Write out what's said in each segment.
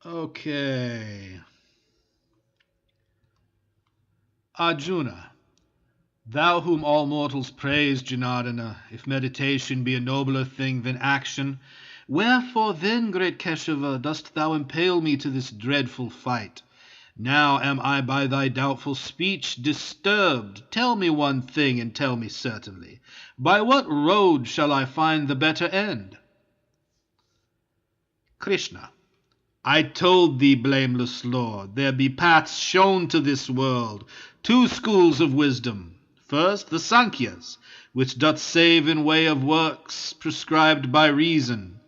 Okay. Arjuna, thou whom all mortals praise, Janardana, if meditation be a nobler thing than action, wherefore then, great Keshava, dost thou impale me to this dreadful fight? Now am I by thy doubtful speech disturbed. Tell me one thing, and tell me certainly, by what road shall I find the better end? Krishna, I told thee, blameless Lord, there be paths shown to this world, two schools of wisdom. First, the Sankhyas, which doth save in way of works prescribed by reason.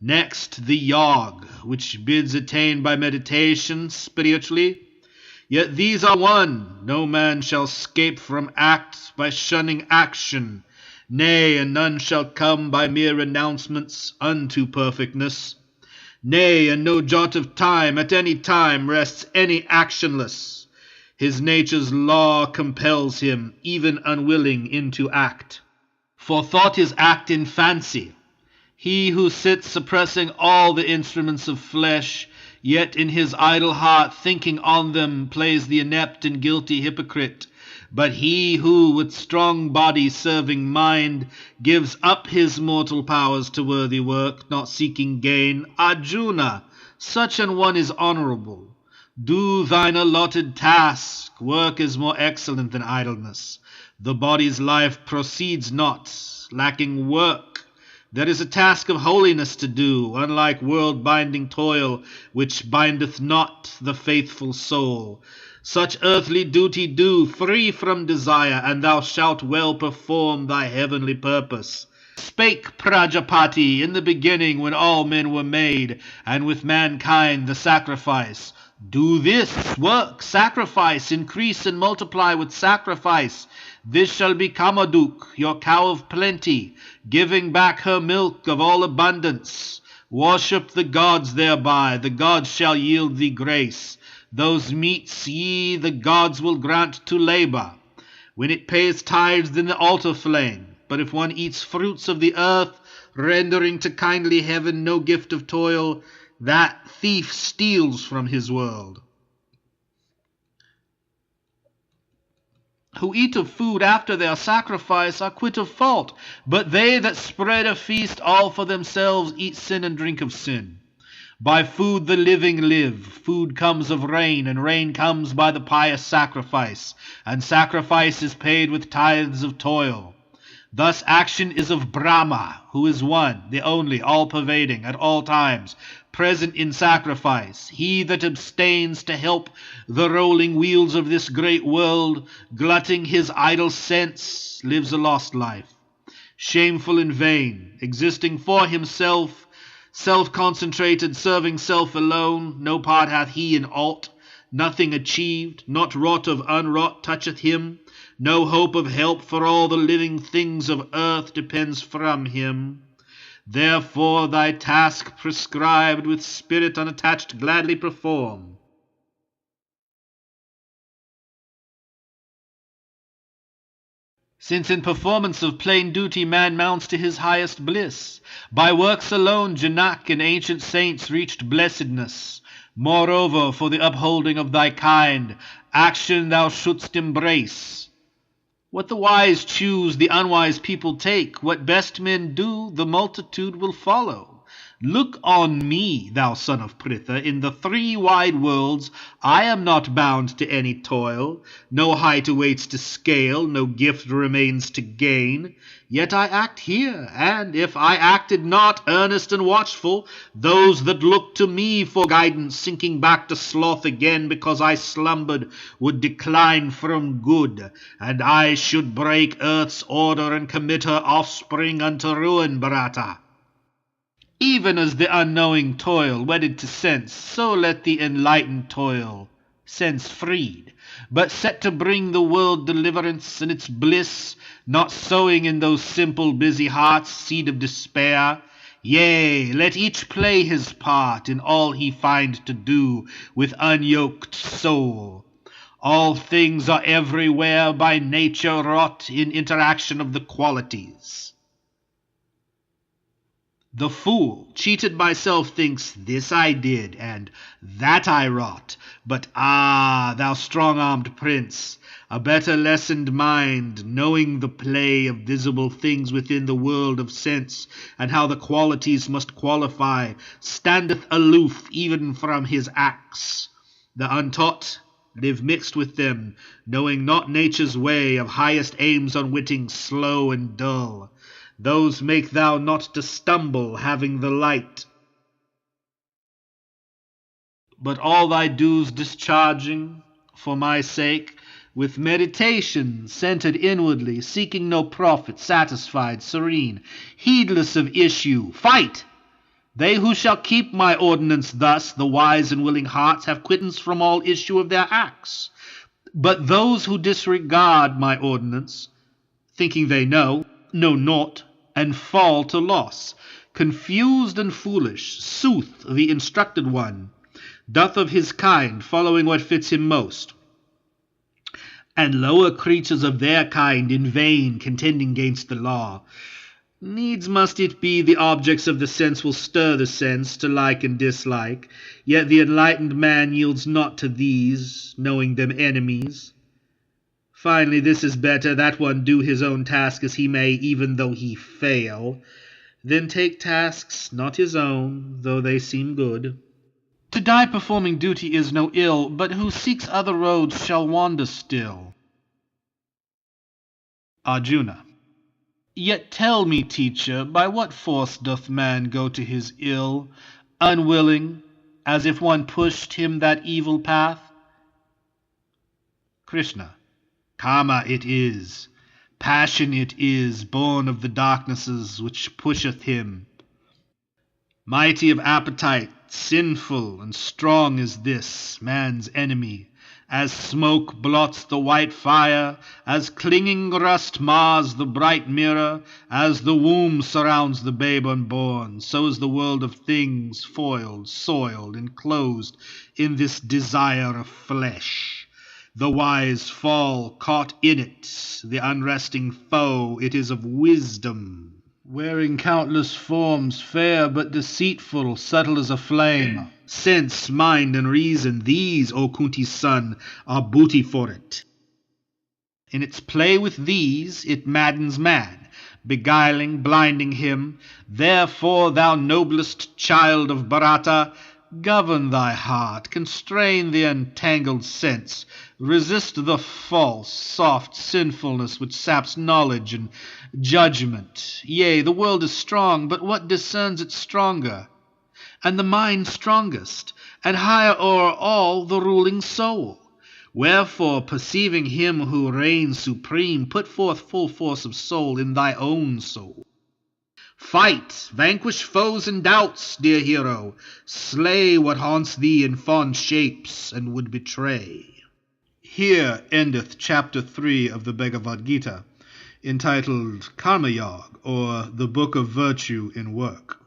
Next, the Yog, which bids attain by meditation spiritually. Yet these are one. No man shall scape from act by shunning action. Nay, and none shall come by mere renouncements unto perfectness. Nay, and no jot of time at any time rests any actionless. His nature's law compels him, even unwilling, into act. For thought is act in fancy. He who sits suppressing all the instruments of flesh, yet in his idle heart thinking on them, plays the inept and guilty hypocrite. But he who, with strong body serving mind, gives up his mortal powers to worthy work, not seeking gain, Arjuna, such an one is honourable. Do thine allotted task. Work is more excellent than idleness. The body's life proceeds not, lacking work. There is a task of holiness to do, unlike world-binding toil, which bindeth not the faithful soul. Such earthly duty do, free from desire, and thou shalt well perform thy heavenly purpose. Spake Prajapati in the beginning, when all men were made, and with mankind the sacrifice. Do this, work, sacrifice, increase and multiply with sacrifice. This shall be Kamaduk, your cow of plenty, giving back her milk of all abundance. Worship the gods thereby, the gods shall yield thee grace. Those meats ye the gods will grant to labour, when it pays tithes in the altar flame. But if one eats fruits of the earth, rendering to kindly heaven no gift of toil, that thief steals from his world. Who eat of food after their sacrifice are quit of fault, but they that spread a feast all for themselves eat sin and drink of sin. By food the living live. Food comes of rain, and rain comes by the pious sacrifice, and sacrifice is paid with tithes of toil. Thus action is of Brahma, who is one, the only, all-pervading, at all times, present in sacrifice. He that abstains to help the rolling wheels of this great world, glutting his idle sense, lives a lost life, shameful and vain, existing for himself, self-concentrated, serving self alone. No part hath he in aught, nothing achieved, not wrought of unwrought toucheth him. No hope of help, for all the living things of earth depends from him. Therefore thy task prescribed, with spirit unattached gladly perform. Since in performance of plain duty man mounts to his highest bliss, by works alone Janak and ancient saints reached blessedness. Moreover, for the upholding of thy kind, action thou shouldst embrace. What the wise choose, the unwise people take. What best men do, the multitude will follow. Look on me, thou son of Pritha. In the three wide worlds I am not bound to any toil. No height awaits to scale, no gift remains to gain. Yet I act here, and if I acted not, earnest and watchful, those that look to me for guidance, sinking back to sloth again because I slumbered, would decline from good, and I should break earth's order and commit her offspring unto ruin, Bharata. Even as the unknowing toil, wedded to sense, so let the enlightened toil, sense freed, but set to bring the world deliverance and its bliss, not sowing in those simple busy hearts seed of despair. Yea, let each play his part in all he find to do with unyoked soul. All things are everywhere by nature wrought in interaction of the qualities. The fool, cheated by self, thinks, this I did, and that I wrought. But thou strong-armed prince, a better lessoned mind, knowing the play of visible things within the world of sense, and how the qualities must qualify, standeth aloof even from his acts. The untaught live mixed with them, knowing not nature's way, of highest aims unwitting, slow and dull. Those make thou not to stumble, having the light, but all thy dues discharging, for my sake, with meditation centered inwardly, seeking no profit, satisfied, serene, heedless of issue. Fight! They who shall keep my ordinance thus, the wise and willing hearts, have quittance from all issue of their acts. But those who disregard my ordinance, thinking they know naught, and fall to loss, confused and foolish, sooth the instructed one doth of his kind, following what fits him most, and lower creatures of their kind in vain contending gainst the law. Needs must it be the objects of the sense will stir the sense to like and dislike, yet the enlightened man yields not to these, knowing them enemies. Finally, this is better, that one do his own task as he may, even though he fail, then take tasks not his own, though they seem good. To die performing duty is no ill, but who seeks other roads shall wander still. Arjuna. Yet tell me, teacher, by what force doth man go to his ill, unwilling, as if one pushed him that evil path? Krishna. Karma it is, passion it is, born of the darknesses, which pusheth him. Mighty of appetite, sinful and strong is this, man's enemy. As smoke blots the white fire, as clinging rust mars the bright mirror, as the womb surrounds the babe unborn, so is the world of things foiled, soiled, enclosed in this desire of flesh. The wise fall caught in it, the unresting foe, it is of wisdom, wearing countless forms, fair but deceitful, subtle as a flame. Sense, mind, and reason, these, O Kunti's son, are booty for it. In its play with these, it maddens man, beguiling, blinding him. Therefore, thou noblest child of Bharata, govern thy heart, constrain the entangled sense, resist the false, soft sinfulness which saps knowledge and judgment. Yea, the world is strong, but what discerns it stronger? And the mind strongest, and higher o'er all the ruling soul. Wherefore, perceiving him who reigns supreme, put forth full force of soul in thy own soul. Fight, vanquish foes and doubts, dear hero. Slay what haunts thee in fond shapes and would betray. Here endeth chapter 3 of the Bhagavad Gita, entitled Karma Yoga, or the Book of Virtue in Work.